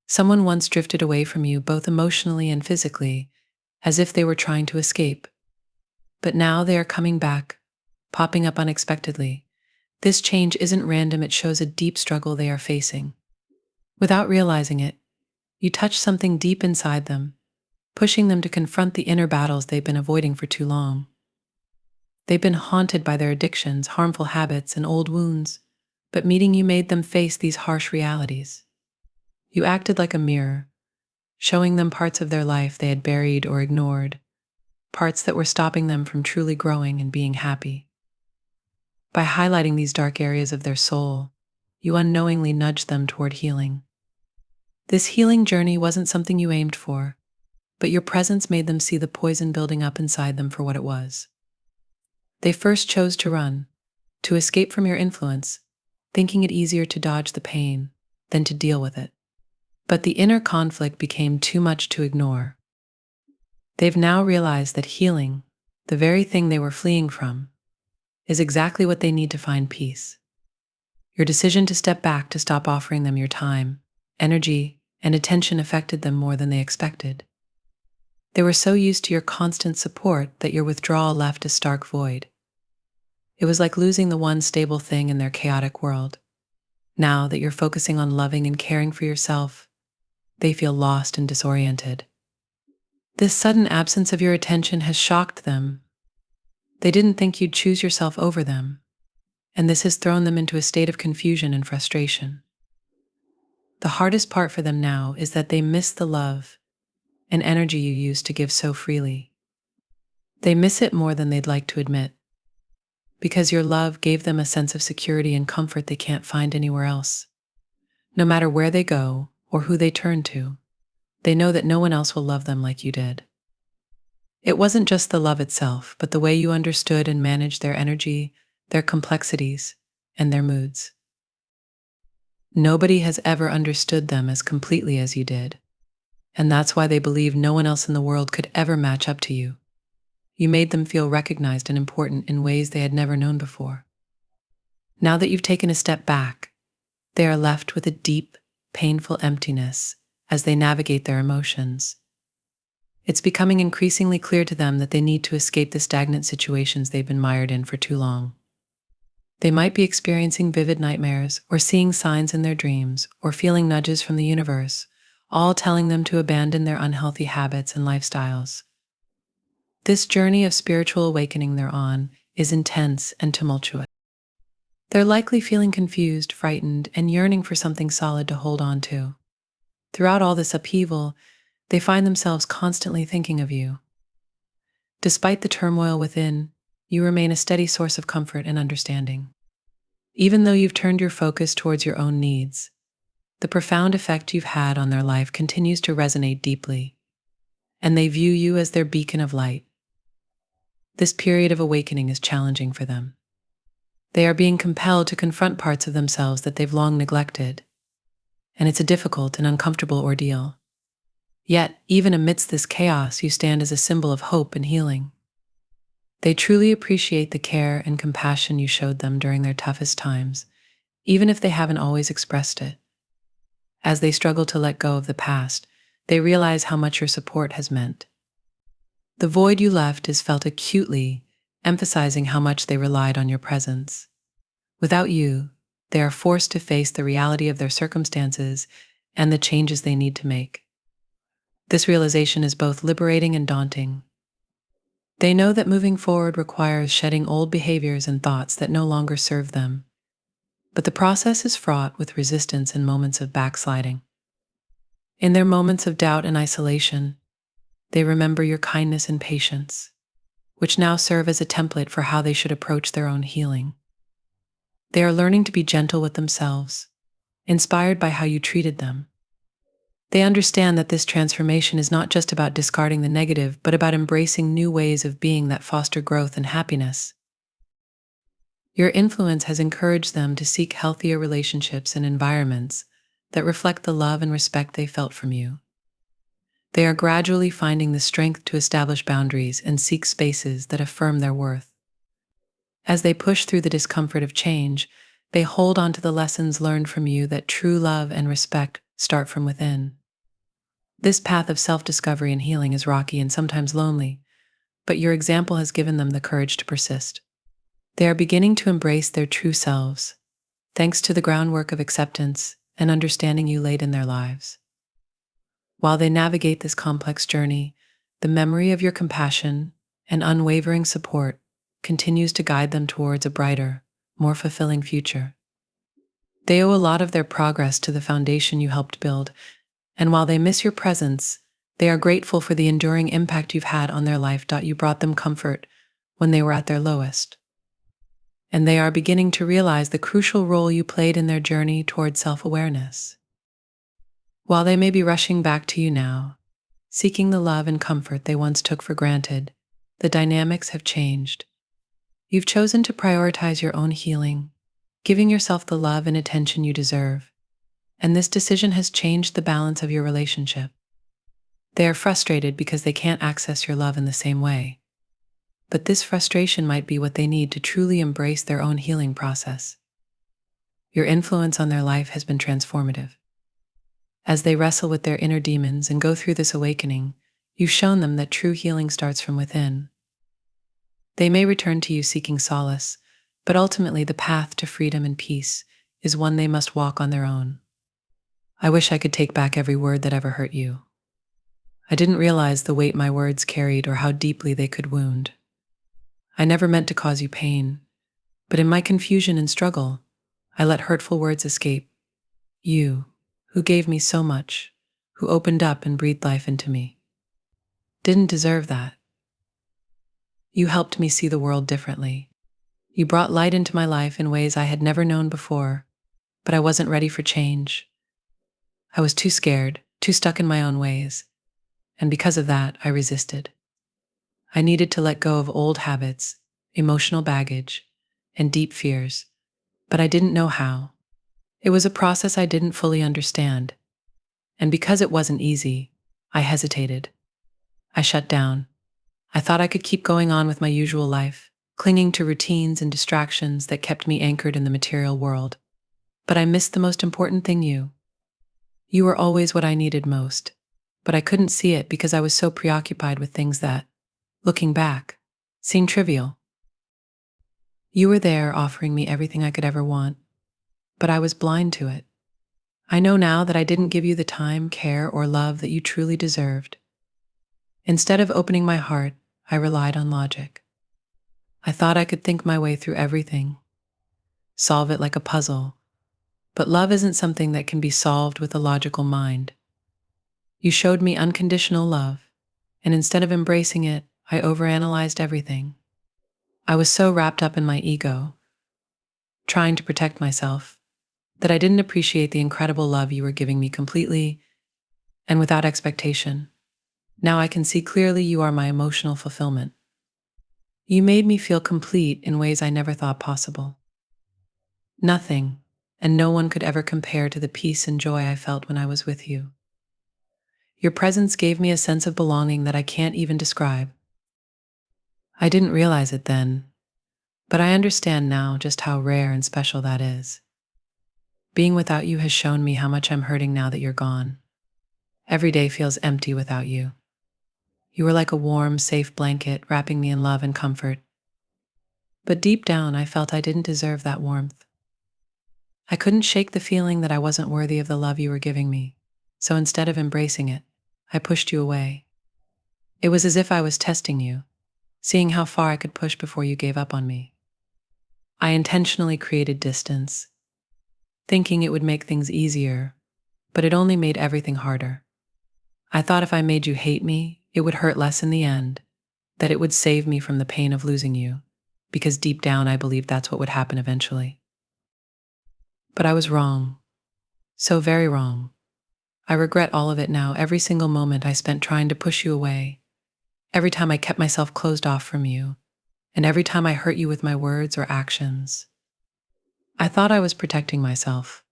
Someone once drifted away from you both emotionally and physically, as if they were trying to escape. But now they are coming back, popping up unexpectedly. This change isn't random, it shows a deep struggle they are facing. Without realizing it, you touch something deep inside them, pushing them to confront the inner battles they've been avoiding for too long. They've been haunted by their addictions, harmful habits, and old wounds, but meeting you made them face these harsh realities. You acted like a mirror, showing them parts of their life they had buried or ignored, parts that were stopping them from truly growing and being happy. By highlighting these dark areas of their soul, you unknowingly nudged them toward healing. This healing journey wasn't something you aimed for, but your presence made them see the poison building up inside them for what it was. They first chose to run, to escape from your influence, thinking it easier to dodge the pain than to deal with it. But the inner conflict became too much to ignore. They've now realized that healing, the very thing they were fleeing from, is exactly what they need to find peace. Your decision to step back to stop offering them your time, energy, and attention affected them more than they expected. They were so used to your constant support that your withdrawal left a stark void. It was like losing the one stable thing in their chaotic world. Now that you're focusing on loving and caring for yourself, they feel lost and disoriented. This sudden absence of your attention has shocked them. They didn't think you'd choose yourself over them, and this has thrown them into a state of confusion and frustration. The hardest part for them now is that they miss the love and energy you used to give so freely. They miss it more than they'd like to admit, because your love gave them a sense of security and comfort they can't find anywhere else. No matter where they go or who they turn to, they know that no one else will love them like you did. It wasn't just the love itself, but the way you understood and managed their energy, their complexities, and their moods. Nobody has ever understood them as completely as you did, and that's why they believe no one else in the world could ever match up to you. You made them feel recognized and important in ways they had never known before. Now that you've taken a step back, they are left with a deep, painful emptiness as they navigate their emotions. It's becoming increasingly clear to them that they need to escape the stagnant situations they've been mired in for too long. They might be experiencing vivid nightmares, or seeing signs in their dreams, or feeling nudges from the universe, all telling them to abandon their unhealthy habits and lifestyles. This journey of spiritual awakening they're on is intense and tumultuous. They're likely feeling confused, frightened, and yearning for something solid to hold on to. Throughout all this upheaval, they find themselves constantly thinking of you. Despite the turmoil within, you remain a steady source of comfort and understanding. Even though you've turned your focus towards your own needs, the profound effect you've had on their life continues to resonate deeply, and they view you as their beacon of light. This period of awakening is challenging for them. They are being compelled to confront parts of themselves that they've long neglected, and it's a difficult and uncomfortable ordeal. Yet, even amidst this chaos, you stand as a symbol of hope and healing. They truly appreciate the care and compassion you showed them during their toughest times, even if they haven't always expressed it. As they struggle to let go of the past, they realize how much your support has meant. The void you left is felt acutely, emphasizing how much they relied on your presence. Without you, they are forced to face the reality of their circumstances and the changes they need to make. This realization is both liberating and daunting. They know that moving forward requires shedding old behaviors and thoughts that no longer serve them. But the process is fraught with resistance and moments of backsliding. In their moments of doubt and isolation, they remember your kindness and patience, which now serve as a template for how they should approach their own healing. They are learning to be gentle with themselves, inspired by how you treated them. They understand that this transformation is not just about discarding the negative, but about embracing new ways of being that foster growth and happiness. Your influence has encouraged them to seek healthier relationships and environments that reflect the love and respect they felt from you. They are gradually finding the strength to establish boundaries and seek spaces that affirm their worth. As they push through the discomfort of change, they hold on to the lessons learned from you that true love and respect start from within. This path of self-discovery and healing is rocky and sometimes lonely, but your example has given them the courage to persist. They are beginning to embrace their true selves, thanks to the groundwork of acceptance and understanding you laid in their lives. While they navigate this complex journey, the memory of your compassion and unwavering support continues to guide them towards a brighter, more fulfilling future. They owe a lot of their progress to the foundation you helped build, and while they miss your presence, they are grateful for the enduring impact you've had on their life. You brought them comfort when they were at their lowest, and they are beginning to realize the crucial role you played in their journey toward self-awareness. While they may be rushing back to you now, seeking the love and comfort they once took for granted, the dynamics have changed. You've chosen to prioritize your own healing, giving yourself the love and attention you deserve, and this decision has changed the balance of your relationship. They are frustrated because they can't access your love in the same way, but this frustration might be what they need to truly embrace their own healing process. Your influence on their life has been transformative. As they wrestle with their inner demons and go through this awakening, you've shown them that true healing starts from within. They may return to you seeking solace, but ultimately the path to freedom and peace is one they must walk on their own. I wish I could take back every word that ever hurt you. I didn't realize the weight my words carried or how deeply they could wound. I never meant to cause you pain, but in my confusion and struggle, I let hurtful words escape. You, who gave me so much, who opened up and breathed life into me, didn't deserve that. You helped me see the world differently. You brought light into my life in ways I had never known before, but I wasn't ready for change. I was too scared, too stuck in my own ways, and because of that, I resisted. I needed to let go of old habits, emotional baggage, and deep fears, but I didn't know how. It was a process I didn't fully understand, and because it wasn't easy, I hesitated. I shut down. I thought I could keep going on with my usual life, clinging to routines and distractions that kept me anchored in the material world. But I missed the most important thing. You were always what I needed most, but I couldn't see it because I was so preoccupied with things that, looking back, seemed trivial. You were there offering me everything I could ever want, but I was blind to it. I know now that I didn't give you the time, care, or love that you truly deserved. Instead of opening my heart, I relied on logic. I thought I could think my way through everything, solve it like a puzzle, but love isn't something that can be solved with a logical mind. You showed me unconditional love, and instead of embracing it, I overanalyzed everything. I was so wrapped up in my ego, trying to protect myself, that I didn't appreciate the incredible love you were giving me completely and without expectation. Now I can see clearly you are my emotional fulfillment. You made me feel complete in ways I never thought possible. Nothing and no one could ever compare to the peace and joy I felt when I was with you. Your presence gave me a sense of belonging that I can't even describe. I didn't realize it then, but I understand now just how rare and special that is. Being without you has shown me how much I'm hurting now that you're gone. Every day feels empty without you. You were like a warm, safe blanket wrapping me in love and comfort. But deep down, I felt I didn't deserve that warmth. I couldn't shake the feeling that I wasn't worthy of the love you were giving me, so instead of embracing it, I pushed you away. It was as if I was testing you, seeing how far I could push before you gave up on me. I intentionally created distance, thinking it would make things easier, but it only made everything harder. I thought if I made you hate me, it would hurt less in the end, that it would save me from the pain of losing you, because deep down I believed that's what would happen eventually. But I was wrong, so very wrong. I regret all of it now, every single moment I spent trying to push you away, every time I kept myself closed off from you, and every time I hurt you with my words or actions. I thought I was protecting myself,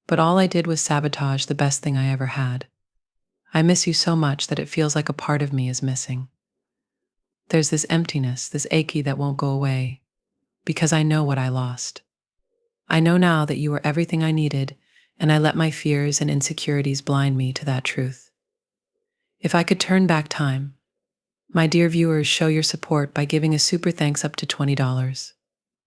but all I did was sabotage the best thing I ever had. I miss you so much that it feels like a part of me is missing. There's this emptiness, this achy that won't go away, because I know what I lost. I know now that you were everything I needed, and I let my fears and insecurities blind me to that truth. If I could turn back time, my dear viewers, show your support by giving a super thanks up to $20.